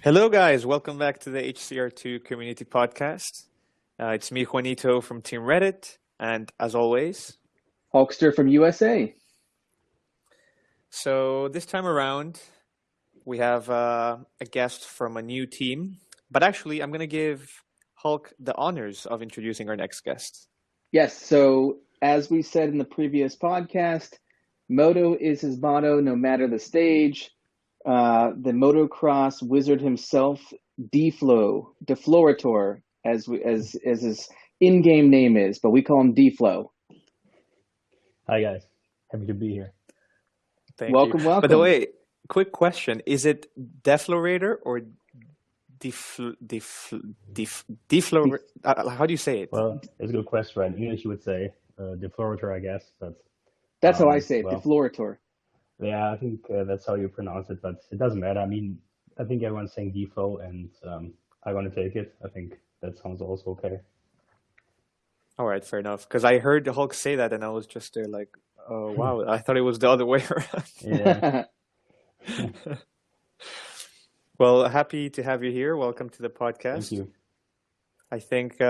Hello, guys. Welcome back to the HCR2 Community Podcast. It's me, Juanito from Team Reddit, and as always. Hulkster from USA. So this time around, we have a guest from a new team, but actually, I'm going to give Hulk the honors of introducing our next guest. Yes, so as we said in the previous podcast, Moto is his motto, no matter the stage. The motocross wizard himself, Deflorator, as his in-game name is, but we call him Deflo. Hi guys, happy to be here. Welcome. By the way, quick question: is it Deflorator or Deflorator? How do you say it? Well, it's a good question. In English, you would say Deflorator, I guess. But that's how I say it, well, Deflorator. Yeah, I think that's how you pronounce it, but it doesn't matter. I mean, I think everyone's saying Deflo, and I'm going to take it. I think that sounds also okay. All right, fair enough. Because I heard the Hulk say that, and I was just there like, oh, wow. I thought it was the other way around. Yeah. Well, happy to have you here. Welcome to the podcast. Thank you. I think,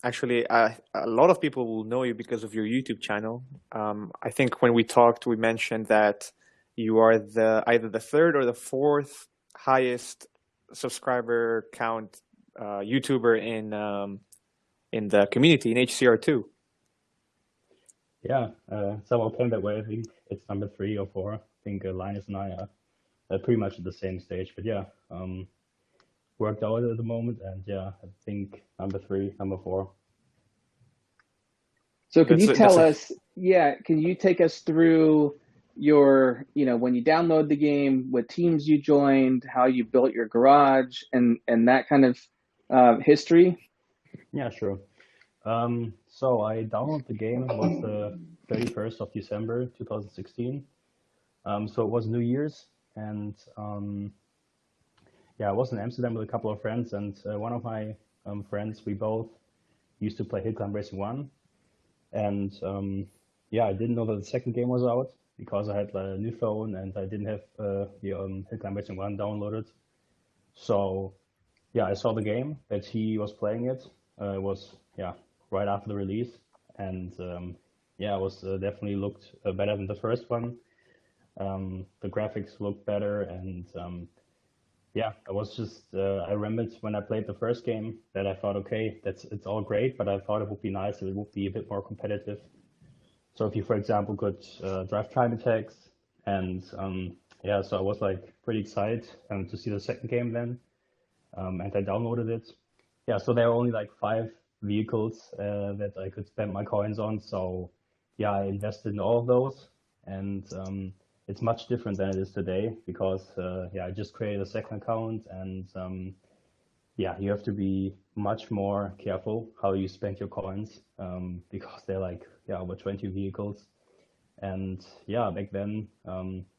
actually, a lot of people will know you because of your YouTube channel. I think when we talked, we mentioned that you are either the third or the fourth highest subscriber count YouTuber in the community in HCR2. Yeah, somehow came that way. I think it's number 3 or 4. I think Linus and I are pretty much at the same stage. But yeah, worked out at the moment, and yeah, I think number 3, number 4. So can you tell us, can you take us through your, when you download the game, what teams you joined, how you built your garage, and that kind of history? Yeah, sure. So I downloaded the game. It was the 31st of December 2016. So it was New Year's, and I was in Amsterdam with a couple of friends, and one of my friends, we both used to play Hill Climb Racing 1. And I didn't know that the second game was out because I had a new phone and I didn't have the Hill Climb Racing 1 downloaded. So I saw the game that he was playing it. It was right after the release, and it was definitely looked better than the first one. The graphics looked better, and I was just I remembered when I played the first game that I thought, okay, it's all great, but I thought it would be nice if it would be a bit more competitive. So if you, for example, could drive time attacks, and so I was like pretty excited to see the second game then, and I downloaded it. Yeah, so there are only like 5 vehicles that I could spend my coins on. So I invested in all of those, and it's much different than it is today because I just created a second account, and you have to be much more careful how you spend your coins because they're like over 20 vehicles, and back then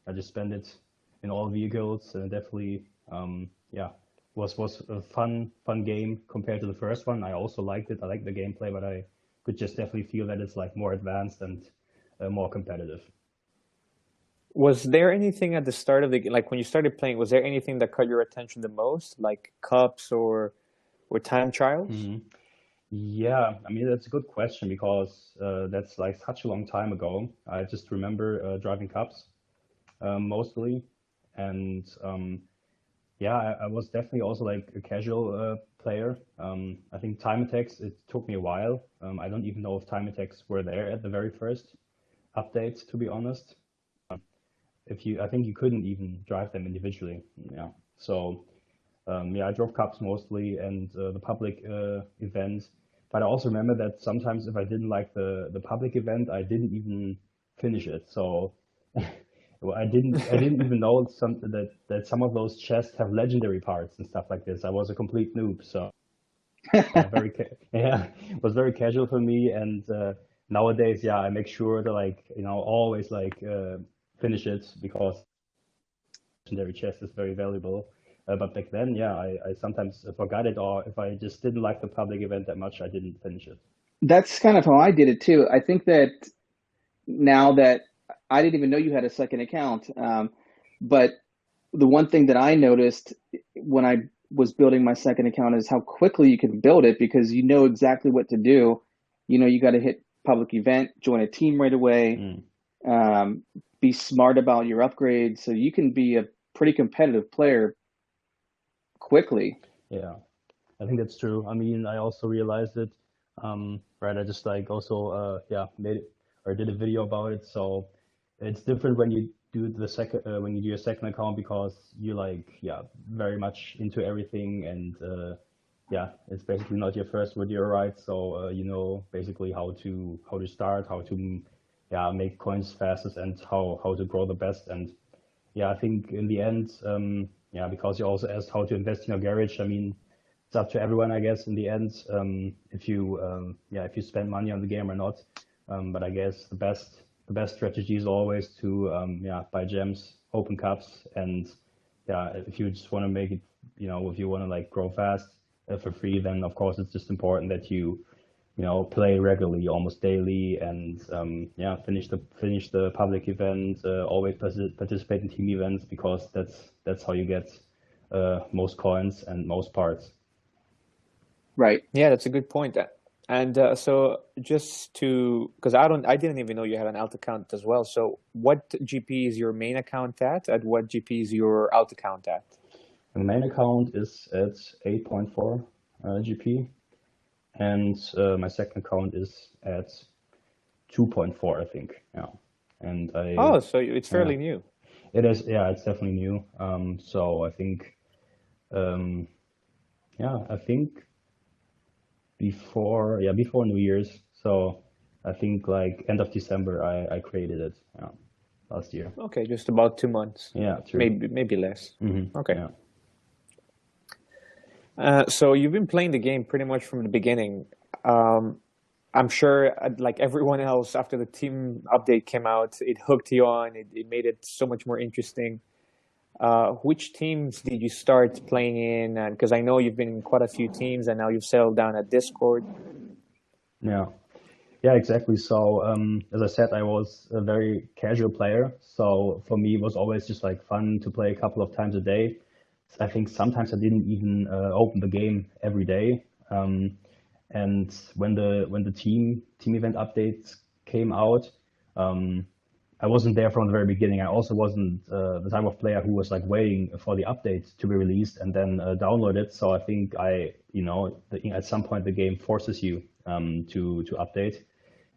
I just spent it in all vehicles, and definitely was a fun game compared to the first one. I also liked it. I liked the gameplay, but I could just definitely feel that it's like more advanced and more competitive. Was there anything at the start of the game, like when you started playing, was there anything that caught your attention the most, like cups or time trials? Mm-hmm. Yeah, I mean, that's a good question because that's like such a long time ago. I just remember driving cups mostly, and I was definitely also like a casual player. I think time attacks, it took me a while. I don't even know if time attacks were there at the very first updates, to be honest. I think you couldn't even drive them individually. Yeah. So I drove cups mostly, and the public event. But I also remember that sometimes if I didn't like the public event, I didn't even finish it. So well, I didn't even know that some of those chests have legendary parts and stuff like this. I was a complete noob, so it was very casual for me. And nowadays, I make sure to always finish it because legendary chest is very valuable. But back then, I sometimes forgot it, or if I just didn't like the public event that much, I didn't finish it. That's kind of how I did it too. I think that now that I didn't even know you had a second account, but the one thing that I noticed when I was building my second account is how quickly you can build it because you know exactly what to do. You know, you got to hit public event, join a team right away, Mm. be smart about your upgrades, so you can be a pretty competitive player quickly. Yeah, I think that's true. I mean, I also realized it. Right, I just like also made it or did a video about it. So it's different when you do the second when you do your second account because you like very much into everything and it's basically not your first video, right? So you know basically how to start, how to make coins fastest and how to grow the best. And yeah, I think in the end, because you also asked how to invest in your garage. I mean, it's up to everyone, I guess, in the end, if you spend money on the game or not. But I guess the best strategy is always to buy gems, open cups, and if you just want to make it, if you want to like grow fast for free, then of course it's just important that you play regularly, almost daily, and finish the public event. Always participate in team events because that's how you get most coins and most parts. Right. Yeah, that's a good point. And so just to, because I didn't even know you had an alt account as well. So what GP is your main account at? At what GP is your alt account at? The main account is at 8.4 GP, and my second account is at 2.4, I think. Yeah, and Oh, so it's yeah, fairly new. it is. Yeah, it's definitely new. So I think, um, I think before New Year's. So I think like end of December I created it. Yeah, last year. Okay, just about 2 months, Yeah, true. maybe less. Okay. Yeah. So you've been playing the game pretty much from the beginning. Um, I'm sure, like everyone else, after the team update came out, it hooked you on. It made it so much more interesting. Which teams did you start playing in? And because I know you've been in quite a few teams, and now you've settled down at Discord. Yeah. Yeah, exactly. So, as I said, I was a very casual player. So for me, it was always just like fun to play a couple of times a day. I think sometimes I didn't even open the game every day. And when the team event updates came out, um, I wasn't there from the very beginning. I also wasn't the type of player who was like waiting for the update to be released and then download it. So I think at some point the game forces you to update,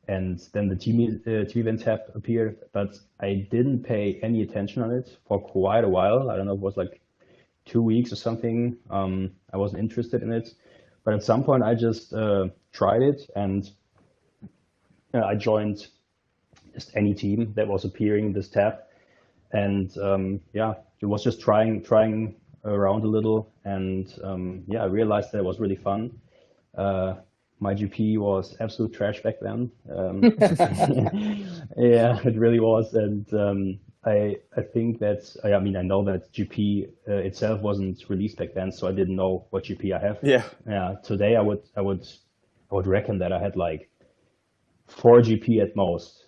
and then the team event tab appeared. But I didn't pay any attention on it for quite a while. I don't know, it was like 2 weeks or something. I wasn't interested in it, but at some point I just tried it and I joined just any team that was appearing in this tab, and it was just trying around a little, and I realized that it was really fun. My GP was absolute trash back then. Yeah, it really was, and I think that I mean I know that GP itself wasn't released back then, so I didn't know what GP I have. Yeah. Yeah, today I would reckon that I had like 4 GP at most.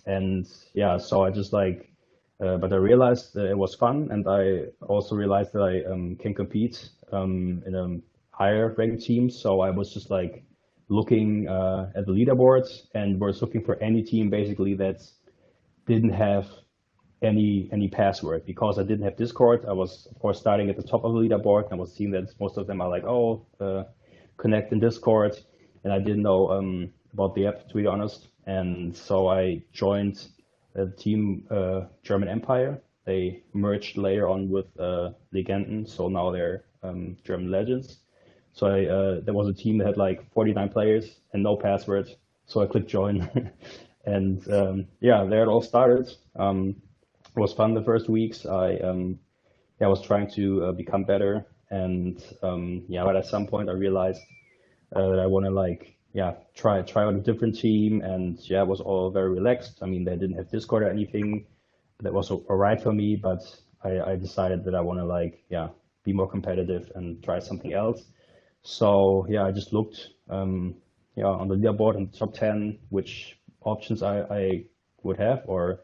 And yeah, so I just like, but I realized that it was fun, and I also realized that I can compete in a higher ranked team. So I was just like looking at the leaderboards and was looking for any team basically that didn't have any password, because I didn't have Discord. I was of course starting at the top of the leaderboard, and I was seeing that most of them are like, oh, connect in Discord, and I didn't know about the app, to be honest. And so I joined the team German Empire. They merged later on with Legenden, so now they're German Legends. So there was a team that had like 49 players and no password. So I clicked join, and there it all started. It was fun the first weeks. I was trying to become better, and but at some point I realized that I want to like try out a different team, and it was all very relaxed. I mean, they didn't have Discord or anything. That was all right for me, but I decided that I want to like be more competitive and try something else. So I just looked on the leaderboard in the top 10 which options I would have or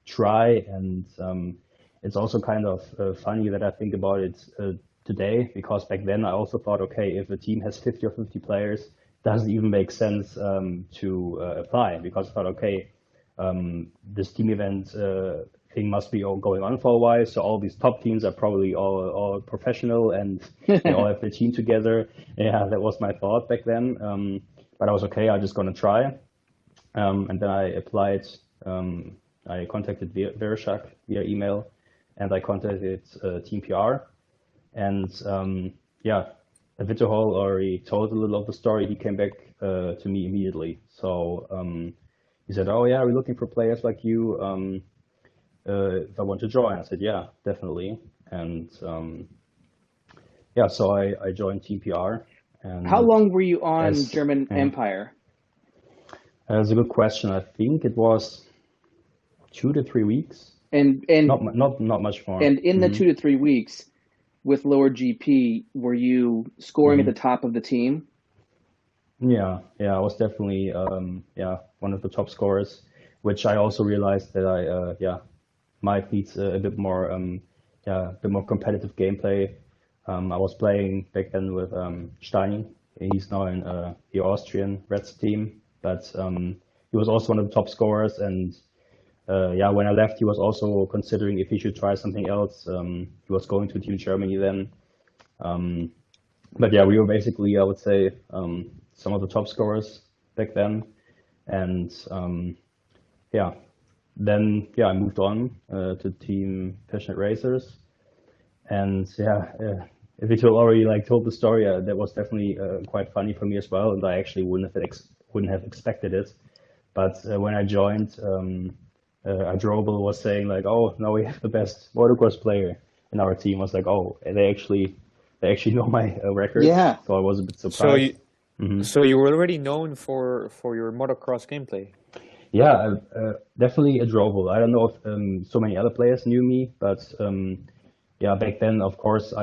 try, and it's also kind of funny that I think about it today, because back then I also thought, okay, if a team has 50 or 50 players, doesn't even make sense to apply, because I thought, okay, this team event thing must be all going on for a while, so all these top teams are probably all professional and they all have their team together. Yeah, that was my thought back then. But I was okay, I'm just gonna try. And then I applied. I contacted Verishak via email, and I contacted Team PR. And yeah, Victor Hall already told a little of the story. He came back to me immediately. So he said, "Oh yeah, we're looking for players like you. If I want to join." I said, "Yeah, definitely." And yeah, so I joined Team PR. And How long were you on as German yeah, Empire? that's a good question. I think it was 2 to 3 weeks. And Not much more. in the 2 to 3 weeks with lower GP, were you scoring at the top of the team? Yeah, I was definitely yeah, one of the top scorers, which I also realized that I yeah, might need a bit more yeah, a bit more competitive gameplay. I was playing back then with Steini. He's now in the Austrian Reds team, but he was also one of the top scorers. And yeah, when I left, he was also considering if he should try something else. He was going to Team Germany then. But yeah, we were basically, I would say, some of the top scorers back then. And yeah, then yeah, I moved on to Team Passionate Racers. And yeah, Victor already like told the story. That was definitely quite funny for me as well, and I actually wouldn't have expected it. But when I joined, Adrobal was saying like, "Oh, now we have the best motocross player in our team." I was like, "Oh, they actually know my records," Yeah. so I was a bit So surprised. so you were already known for your motocross gameplay. Yeah, definitely Adrobal. I don't know if so many other players knew me, but yeah, back then, of course,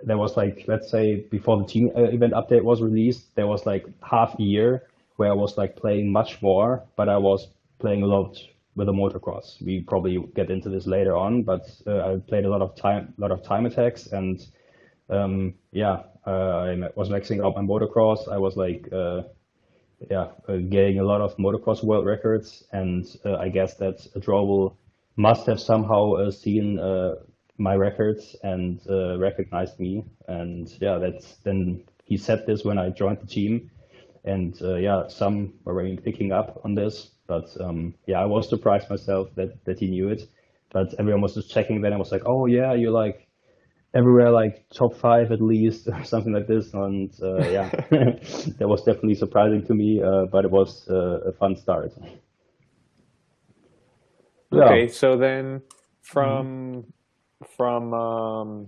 there was like, let's say before the team event update was released, there was like half a year where I was like playing much more, but I was playing a lot with the motocross. We probably get into this later on, but I played a lot of time attacks, and yeah, I was maxing out my motocross. I was like yeah, getting a lot of motocross world records, and I guess that Adrobal must have somehow seen my records and recognized me. And yeah, that's then he said this when I joined the team, and yeah, some were already picking up on this, but yeah, I was surprised myself that he knew it. But everyone was just checking. Then I was like, oh yeah, you're like everywhere, like top 5 at least, or something like this. And yeah, that was definitely surprising to me, but it was a fun start. Okay, Yeah. so then from from um,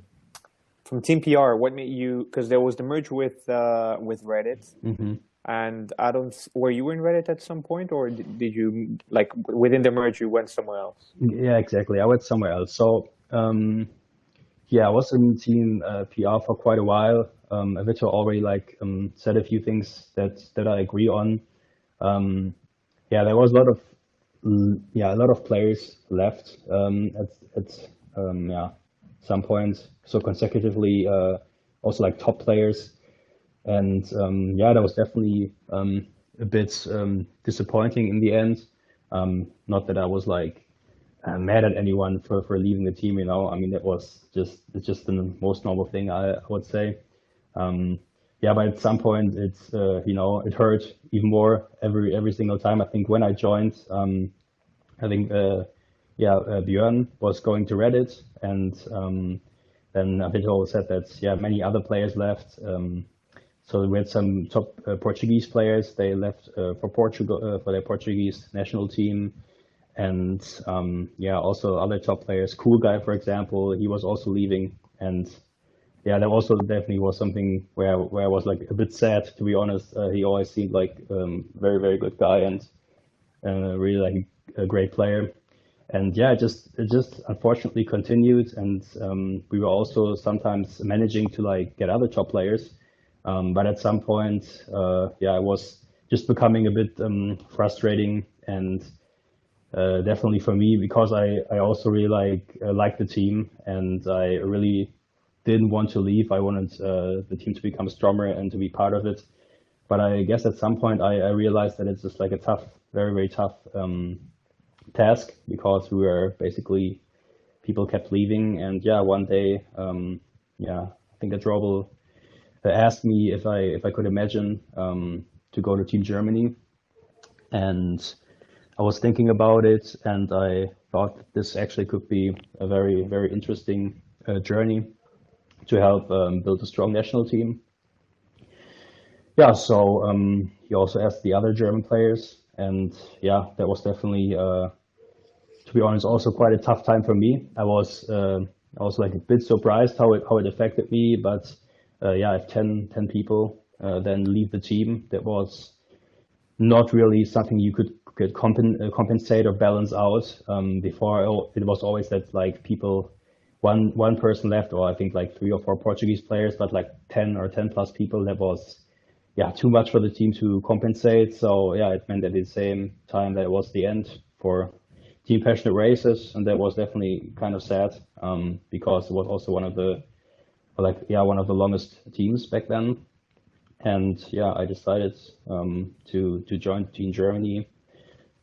from Team PR, what made you? Because there was the merge with Reddit, and I don't. Were you in Reddit at some point, or did you like within the merge you went somewhere else? Yeah, exactly. I went somewhere else. So yeah, I was in team PR for quite a while. Victor already like said a few things that I agree on. Yeah, there was a lot of players left at yeah, some point. So consecutively, also like top players. And yeah, that was definitely a bit disappointing in the end. Not that I was like mad at anyone for leaving the team, you know. I mean, it's just the most normal thing, I would say. Yeah, but at some point it's you know, it hurt even more every single time. I think when I joined, I think yeah, Björn was going to Reddit, and then Vitor said that yeah, many other players left. So we had some top Portuguese players. They left for Portugal for their Portuguese national team, and yeah, also other top players. Cool guy, for example, he was also leaving, and yeah, that also definitely was something where I was like a bit sad, to be honest. He always seemed like very good guy, and really like a great player. And yeah, it just unfortunately continued, and we were also sometimes managing to like get other top players. But at some point, yeah, it was just becoming a bit frustrating, and definitely for me, because I also really like the team, and I really didn't want to leave. I wanted the team to become stronger and to be part of it. But I guess at some point I realized that it's just like a tough, very, very tough task, because we were basically, people kept leaving. And yeah, one day, yeah, I think a Drobel asked me if I could imagine to go to Team Germany. And I was thinking about it, and I thought this actually could be a very, very interesting journey to help build a strong national team. Yeah, so he also asked the other German players, and yeah, that was definitely, to be honest, also quite a tough time for me. I was like a bit surprised how it affected me, but yeah, if 10 people then leave the team, that was not really something you could compensate or balance out. Before, it was always that like people, one person left, or I think like 3 or 4 Portuguese players, but like 10 plus people, that was, yeah, too much for the team to compensate. So yeah, it meant at the same time that it was the end for Team Passionate Races, and that was definitely kind of sad, because it was also one of the longest teams back then. And yeah, I decided to join Team Germany.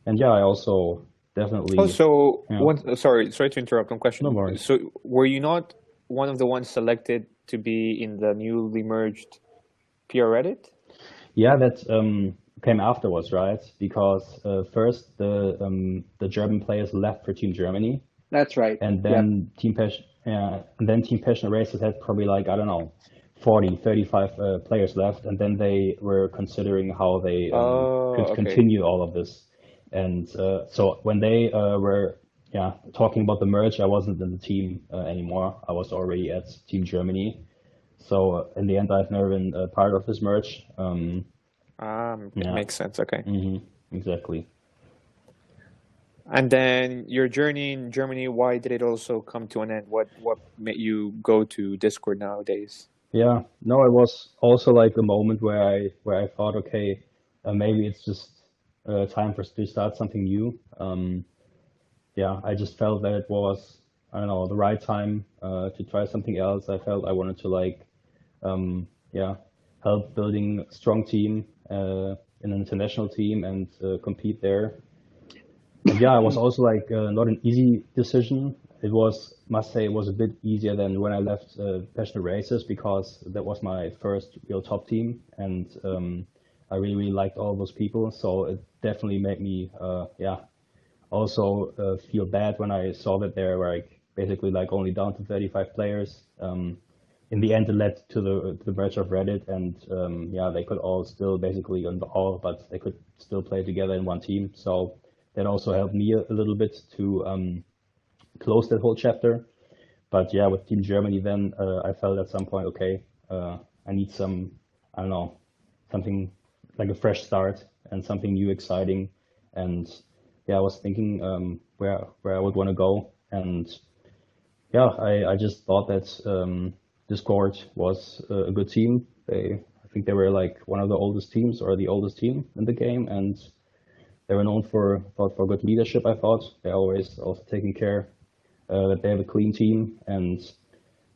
And yeah, I also Oh, definitely, so yeah, one, sorry to interrupt. One no question. worries. So were you not one of the ones selected to be in the newly merged PR Reddit? Yeah, that came afterwards, right? Because first the German players left for Team Germany, That's right. and Yep. then Team Passionate Racers had probably like, I don't know, 40, 35 players left, and then they were considering how they Oh, could okay. continue all of this. And so when they were, yeah, talking about the merge, I wasn't in the team anymore. I was already at Team Germany. So in the end, I've never been a part of this merge. It Yeah, makes sense. Okay. exactly. And then your journey in Germany, why did it also come to an end? What made you go to Discord nowadays? Yeah, no, it was also like a moment where I thought, okay, maybe it's just time for us to start something new. Yeah, I just felt that it was, I don't know, the right time to try something else. I felt I wanted to like, yeah, help building a strong team, an international team, and compete there. And yeah, it was also like not an easy decision. It was, must say, it was a bit easier than when I left Passionate Races, because that was my first real top team, and I really, really liked all those people. So it definitely made me, yeah, also feel bad when I saw that there were like basically like only down to 35 players. In the end, it led to the merge of Reddit, and yeah, they could all still basically on the all, but they could still play together in one team. So that also helped me a little bit to close that whole chapter. But yeah, with Team Germany, then I felt at some point, okay, I need some, I don't know, something like a fresh start and something new, exciting. And yeah, I was thinking where I would want to go, and yeah, I just thought that Discord was a good team. I think they were like one of the oldest teams, or the oldest team in the game, and they were known for good leadership. I thought they always also taking care that they have a clean team, and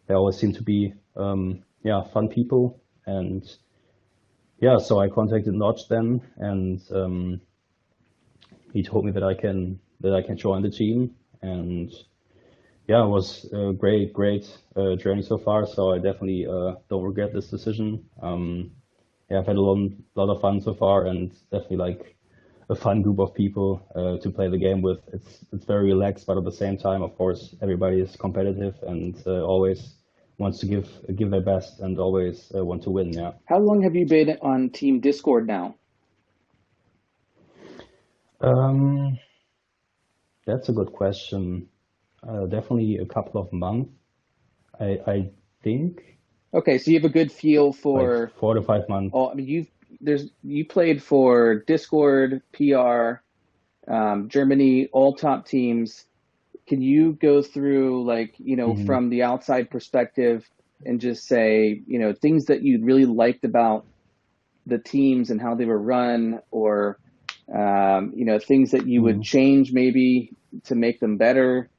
they always seem to be yeah, fun people. And yeah, so I contacted Notch then, and he told me that I can join the team. And yeah, it was a great journey so far. So I definitely don't regret this decision. Yeah, I've had a lot of fun so far, and definitely like a fun group of people to play the game with. It's very relaxed, but at the same time, of course, everybody is competitive and always wants to give their best, and always want to win. Yeah. How long have you been on Team Discord now? Um, that's a good question. Definitely a couple of months. I think Okay, so you have a good feel like for 4 to 5 months. all. I mean, you played for Discord, PR, Germany, all top teams. Can you go through, like, Hmm. from the outside perspective, and just say, things that you really liked about the teams and how they were run, or things that you would change maybe to make them better?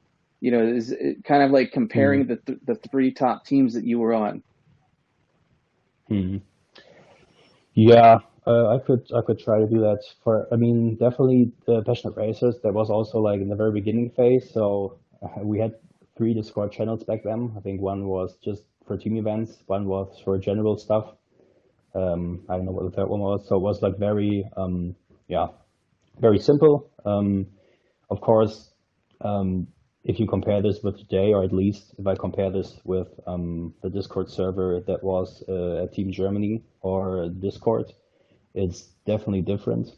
Is it kind of like comparing the three top teams that you were on? Yeah, I could try to do that. I mean, definitely the Passionate Racers. That was also like in the very beginning phase. So we had 3 Discord channels back then. I think one was just for team events, one was for general stuff. I don't know what the third one was. So it was like very, yeah, very simple. Of course, if you compare this with today, or at least if I compare this with the Discord server that was at Team Germany or Discord, it's definitely different.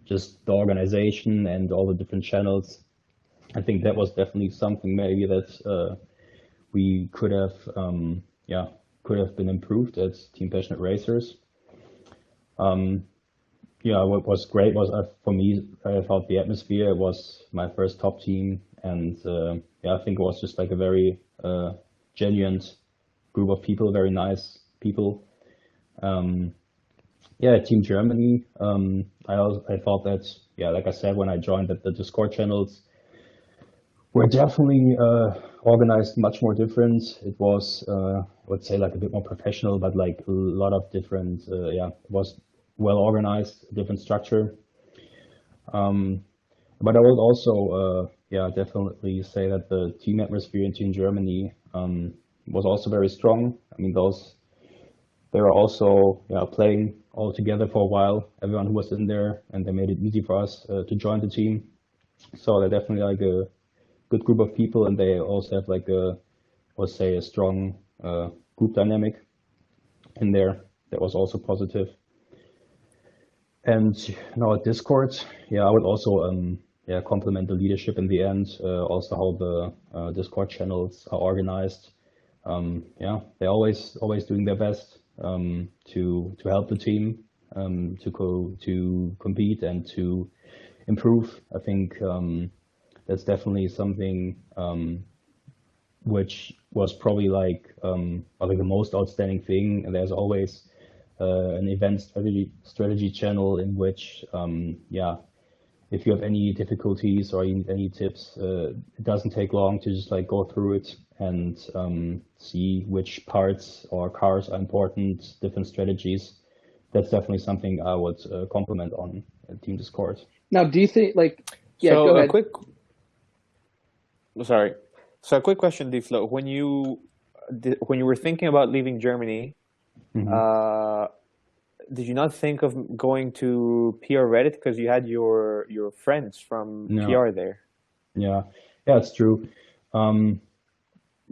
Just the organization and all the different channels. I think that was definitely something maybe that we could have, yeah, could have been improved at Team Passionate Racers. Yeah, what was great was for me, I thought the atmosphere. It was my first top team, and yeah, I think it was just like a very genuine group of people, very nice people. Yeah, Team Germany. I thought that, yeah, like I said, when I joined the Discord channels, were definitely organized much more different. It was, I would say, like a bit more professional, but like a lot of different, yeah, it was well organized, different structure. But I would also, yeah, definitely say that the team atmosphere in Team Germany was also very strong. I mean, they were also, yeah, playing all together for a while, everyone who was in there, and they made it easy for us to join the team. So they're definitely like a good group of people, and they also have like let's say, a strong group dynamic in there that was also positive. And at Discord, yeah, I would also yeah, compliment the leadership in the end. Also how the Discord channels are organized. Yeah, they're always doing their best to help the team to compete and to improve. I think that's definitely something which was probably like I think the most outstanding thing. And there's always an event strategy channel in which yeah, if you have any difficulties or you need any tips, it doesn't take long to just like go through it and see which parts or cars are important, different strategies. That's definitely something I would compliment on Team Discord. Now, do you think yeah, So go a ahead. quick, sorry. So a quick question, Deflo. When you were thinking about leaving Germany, did you not think of going to PR Reddit because you had your friends from PR there? Yeah, it's true.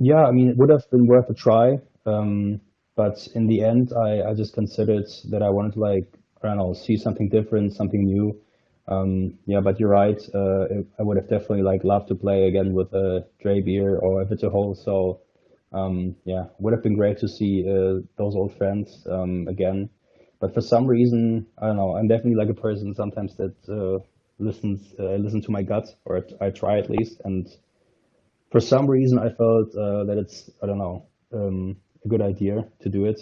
Yeah, I mean, it would have been worth a try. But in the end, I just considered that I wanted to, like, I don't know, see something different, something new. Yeah, but you're right. I would have definitely like loved to play again with Dre Beer or Vita Hole. So yeah, would have been great to see those old friends again. But for some reason, I don't know. I'm definitely like a person sometimes that listen to my gut, or I try at least. And for some reason, I felt that it's, I don't know, a good idea to do it.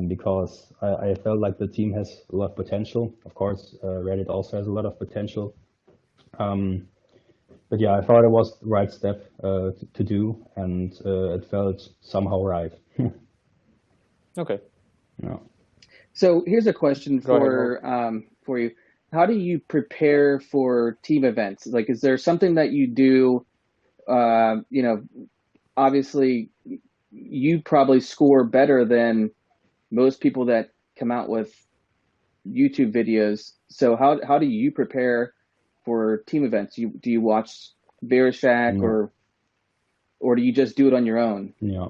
Because I felt like the team has a lot of potential. Of course, Reddit also has a lot of potential. But yeah, I thought it was the right step to do, and it felt somehow right. Okay. Yeah. So here's a question Go ahead, for you. How do you prepare for team events? Like, is there something that you do? Obviously, you probably score better than most people that come out with YouTube videos. So how do you prepare for team events? Do you watch Verishack or do you just do it on your own? Yeah.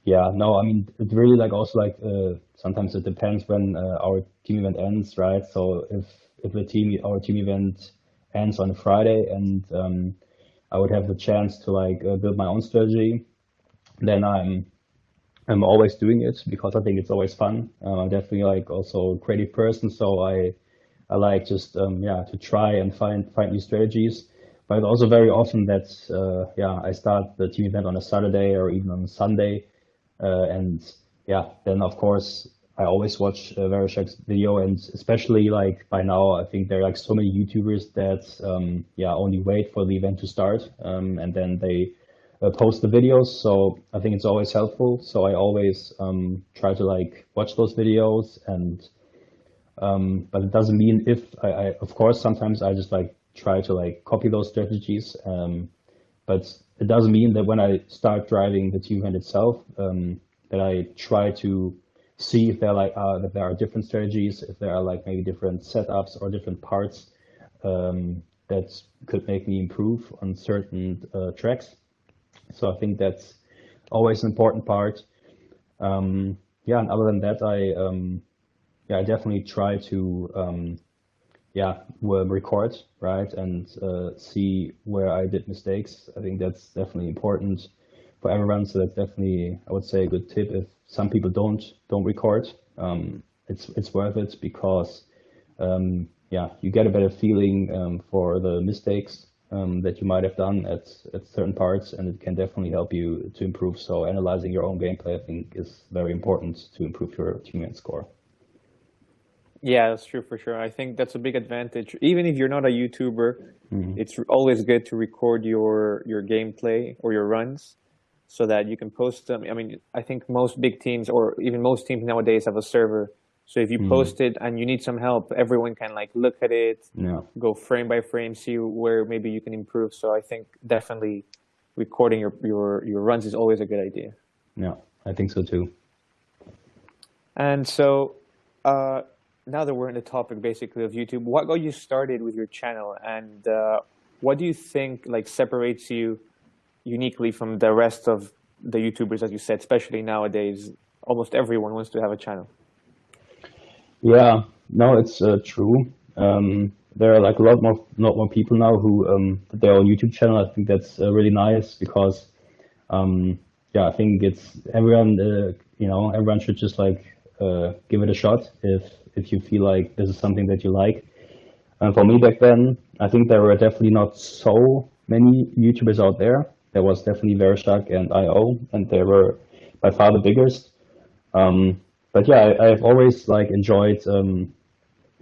Yeah, no, I mean, it's really like also like sometimes it depends when our team event ends, right? So if our team event ends on a Friday and I would have the chance to like build my own strategy, then I'm always doing it because I think it's always fun. I'm definitely like also a creative person, so I like just yeah, to try and find new strategies. But also very often that yeah, I start the team event on a Saturday or even on a Sunday. And yeah, then of course I always watch Vereshchuk's video, and especially like by now, I think there are like so many YouTubers that yeah, only wait for the event to start, and then they post the videos. So I think it's always helpful. So I always try to like watch those videos, and but it doesn't mean if I of course sometimes I just like try to like copy those strategies, but it doesn't mean that when I start driving the team event itself, that I try to see if there are like that there are different strategies, if there are like maybe different setups or different parts that could make me improve on certain tracks. So I think that's always an important part. Yeah, and other than that, I definitely try to yeah, record, right, and see where I did mistakes. I think that's definitely important for everyone. So that's definitely, I would say, a good tip. If some people don't record, it's worth it because yeah, you get a better feeling for the mistakes that you might have done at certain parts, and it can definitely help you to improve. So analyzing your own gameplay, I think, is very important to improve your teammate score. Yeah, that's true for sure. I think that's a big advantage. Even if you're not a YouTuber, Mhm. it's always good to record your gameplay or your runs so that you can post them. I mean, I think most big teams or even most teams nowadays have a server. So if you Mhm. post it and you need some help, everyone can like look at it, Yeah, go frame by frame, see where maybe you can improve. So I think definitely recording your runs is always a good idea. yeah, I think so too. And so, uh, now that we're in the topic basically of YouTube, what got you started with your channel, and what do you think like separates you uniquely from the rest of the YouTubers, as you said, especially nowadays? Almost everyone wants to have a channel. Yeah, no, it's true. There are like a lot more people now who did their own YouTube channel. I think that's really nice because yeah, I think it's everyone. You know, everyone should just like give it a shot if you feel like this is something that you like. And for me back then, I think there were definitely not so many YouTubers out there. There was definitely Vereshchuk and IO, and they were by far the biggest. But yeah, I've always like enjoyed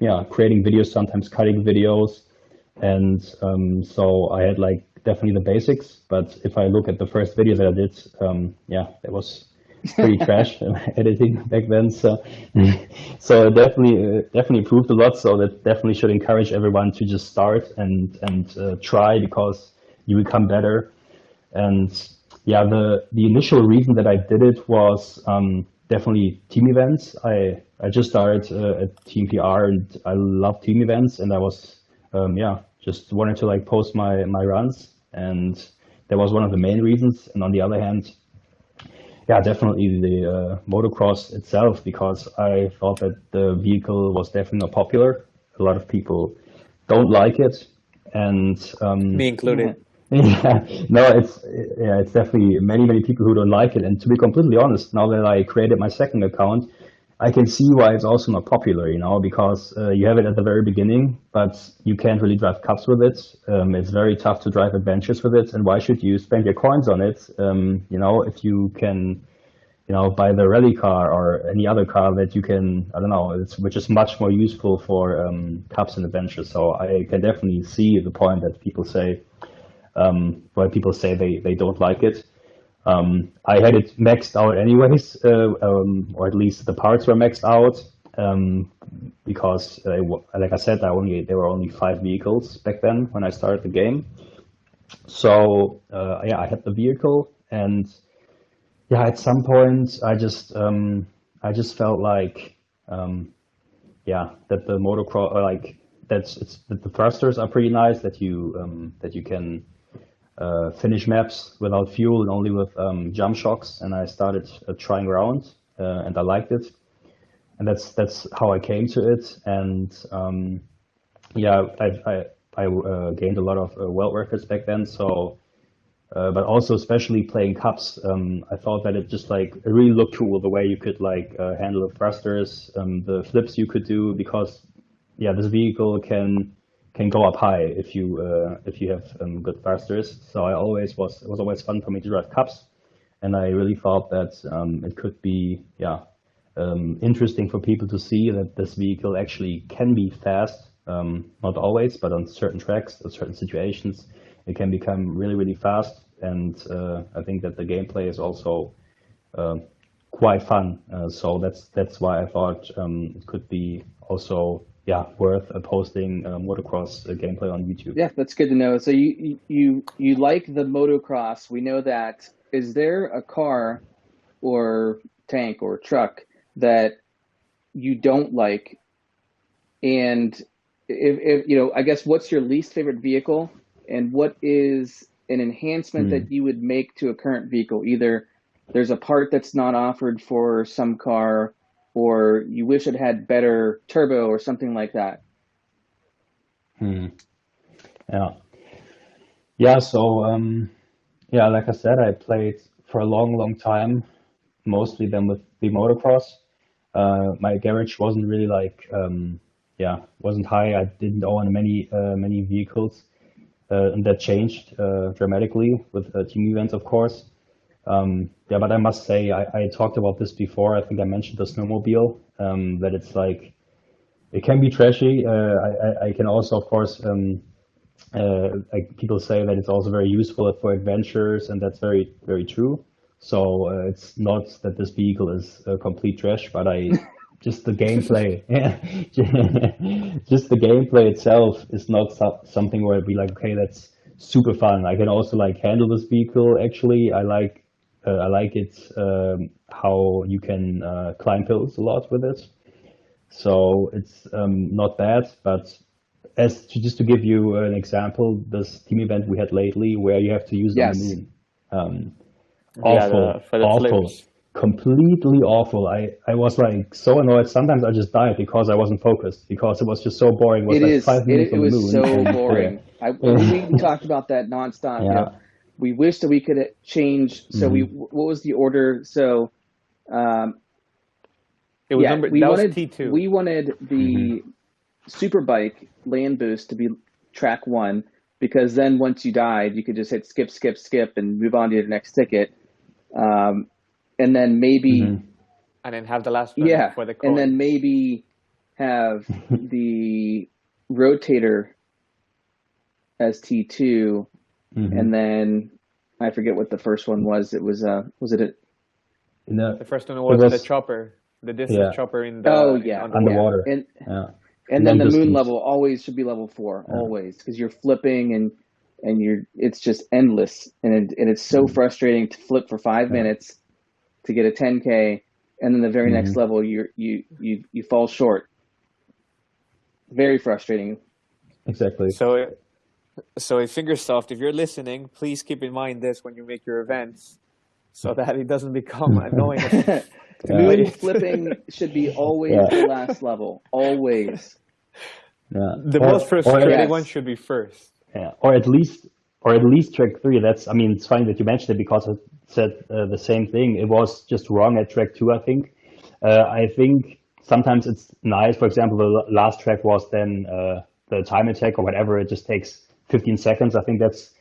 yeah, creating videos, sometimes cutting videos, and so I had like definitely the basics. But if I look at the first video that I did, yeah, that was pretty trash editing back then. So so it definitely improved a lot. So that definitely should encourage everyone to just start and try because you become better. And yeah, the initial reason that I did it was definitely team events. I just started at Team PR and I love team events, and I was yeah, just wanted to like post my runs, and that was one of the main reasons. And on the other hand, yeah, definitely the motocross itself, because I thought that the vehicle was definitely not popular. A lot of people don't like it, and Me Yeah. included. yeah, no, yeah, it's definitely many people who don't like it. And to be completely honest, now that I created my second account, I can see why it's also not popular, you know, because you have it at the very beginning, but you can't really drive cups with it. It's very tough to drive adventures with it, and why should you spend your coins on it? You know, if you can, you know, buy the rally car or any other car that you can, I don't know, which is much more useful for cups and adventures. So I can definitely see the point that people say why people say they don't like it. I had it maxed out anyways, or at least the parts were maxed out, because like I said, there were only 5 vehicles back then when I started the game. So yeah, I had the vehicle, and yeah, at some point I just felt like yeah, that the motocross, like that the thrusters are pretty nice, that you can finish maps without fuel and only with jump shocks. And I started trying around, and I liked it, and that's how I came to it. And yeah, I gained a lot of world records back then. So, but also especially playing cups, I thought that it just like it really looked cool the way you could like handle the thrusters, the flips you could do, because yeah, this vehicle can go up high if you have good thrusters. So it was always fun for me to drive cups, and I really thought that it could be yeah interesting for people to see that this vehicle actually can be fast. Not always, but on certain tracks, or certain situations, it can become really, really fast. And I think that the gameplay is also quite fun. So that's why I thought it could be also worth posting motocross gameplay on YouTube. Yeah, that's good to know. So you like the motocross. We know that. Is there a car or tank or truck that you don't like? And if you know, I guess, what's your least favorite vehicle, and what is an enhancement that you would make to a current vehicle? Either there's a part that's not offered for some car, or you wish it had better turbo or something like that. Yeah. Yeah. So like I said, I played for a long, long time, mostly then with the motocross. My garage wasn't really like wasn't high. I didn't own many vehicles, and that changed dramatically with team events, of course. But I must say, I talked about this before. I think I mentioned the snowmobile, that it's like, it can be trashy. I can also, of course, like people say that it's also very useful for adventures, and that's very, very true. So it's not that this vehicle is complete trash, but just the gameplay, just the gameplay itself is not something where I'd be like, okay, that's super fun. I can also like handle this vehicle. Actually, I like it, how you can climb hills a lot with it. So it's not bad. But just to give you an example, this team event we had lately where you have to use it on the moon. Awful, completely awful. I was like so annoyed. Sometimes I just died because I wasn't focused, because it was just so boring. It was like 5 minutes on the moon. It was so boring. We talked about that nonstop. Yeah. You know, we wish that we could change. So what was the order? So it was was T2. We wanted the Superbike land boost to be track 1, because then once you died, you could just hit skip, skip, skip, and move on to your next ticket. And then maybe, and then have the last one for the coin. And then maybe have the rotator as T2, and then I forget what the first one was. It was the first one was the chopper, the distance chopper in the underwater. And then the moon level always should be level 4, always, because you're flipping and it's just endless, and it's so frustrating to flip for 5 minutes to get a 10K, and then the very next level you fall short. Very frustrating. Exactly. So Fingersoft, if you're listening, please keep in mind this when you make your events, so that it doesn't become annoying. Moon flipping should be always the last level, always. The most frustrating one should be first. Yeah, or at least track 3. It's funny that you mentioned it, because it said the same thing. It was just wrong at track 2, I think. I think sometimes it's nice. For example, the last track was then the time attack or whatever. It just takes 15 seconds. I think that's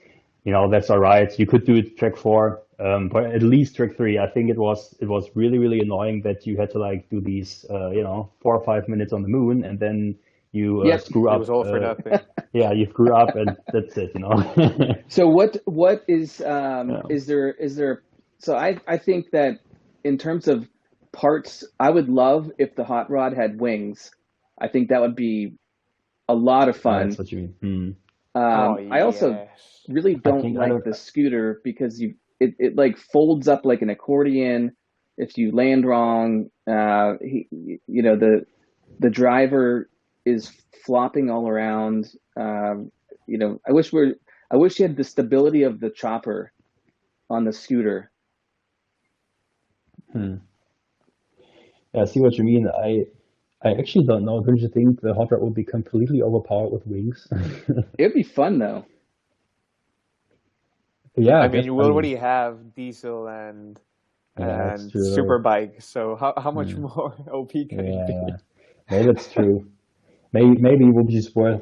all right. You could do it track 4, but at least track 3. I think it was really, really annoying that you had to like do these 4 or 5 minutes on the moon, and then you screw up. It was all for nothing. You screw up, and that's it. So what is is there? So I think that in terms of parts, I would love if the hot rod had wings. I think that would be a lot of fun. That's what you mean. I also really don't like the scooter, because it like folds up like an accordion if you land wrong. The driver is flopping all around. I wish you had the stability of the chopper on the scooter. Yeah, I see what you mean. I actually don't know. Don't you think the hot rod would be completely overpowered with wings? It'd be fun though. Yeah, I mean, you already have diesel and Superbike, so how much more OP can it be? Yeah, maybe that's true. Maybe it would be just worth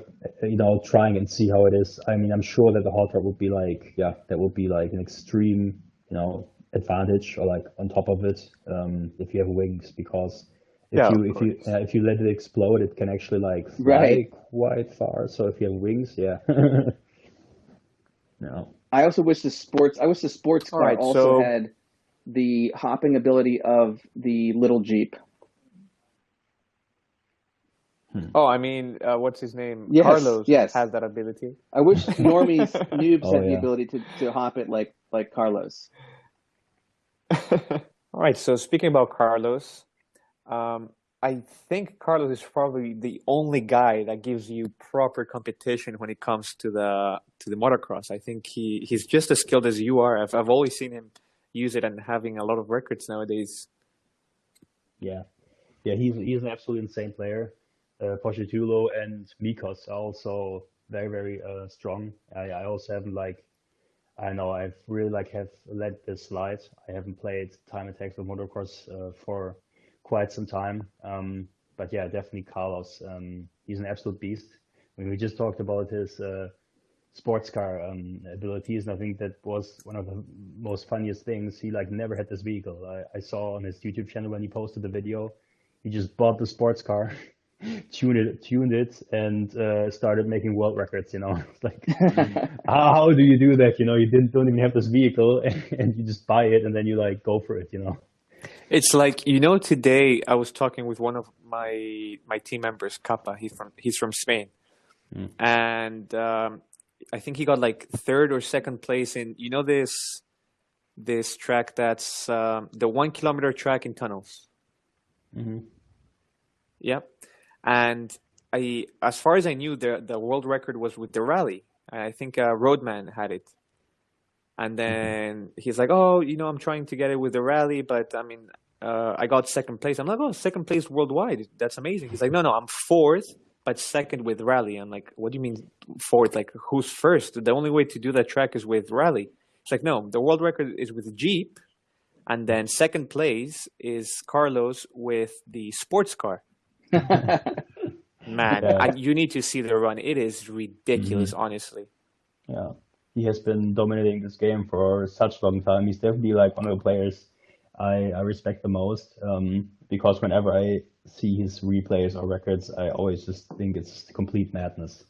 trying and see how it is. I mean, I'm sure that the hot rod would be like, that would be like an extreme, advantage or like on top of it if you have wings, because Yeah, of course. if you let it explode, it can actually like fly Right. quite far. So if you have wings, yeah. No. I wish the sports All car right, also so had the hopping ability of the little Jeep. Hmm. oh, I mean, what's his name? Yes, Carlos yes. has that ability. I wish normies, noobs Oh had the yeah. ability to hop it like Carlos. All right, so speaking about Carlos, um, I think Carlos is probably the only guy that gives you proper competition when it comes to the motocross. I think he's just as skilled as you are. I've always seen him use it and having a lot of records nowadays. Yeah. Yeah, he's an absolutely insane player. Pochettino and Mikos are also very, very strong. I also haven't like I know I've really like have let this slide. I haven't played time attacks or motocross for quite some time. But yeah, definitely Carlos. He's an absolute beast. I mean, we just talked about his sports car abilities, and I think that was one of the most funniest things. He like never had this vehicle. I saw on his YouTube channel when he posted the video, he just bought the sports car, tuned it, and started making world records. You know, it's like how do you do that? You know, you don't even have this vehicle, and you just buy it, and then you like go for it. You know. It's like, today I was talking with one of my team members, Kappa. He's from Spain, Mm. and I think he got like third or second place in this track that's the 1 kilometer track in tunnels. Hmm. Yep. And as far as I knew, the world record was with the rally. I think Roadman had it. And Hmm. then he's like, "Oh, I'm trying to get it with the rally, but I mean, I got second place." I'm like, "Oh, second place worldwide. That's amazing." He's like, "No, I'm fourth, but second with rally." I'm like, "What do you mean fourth? Like, who's first? The only way to do that track is with rally." It's like, "No, the world record is with Jeep, and then second place is Carlos with the sports car." Man, Yeah. and you need to see the run. It is ridiculous, Hmm. honestly. Yeah, he has been dominating this game for such a long time. He's definitely like one of the players I respect the most, because whenever I see his replays or records, I always just think it's complete madness.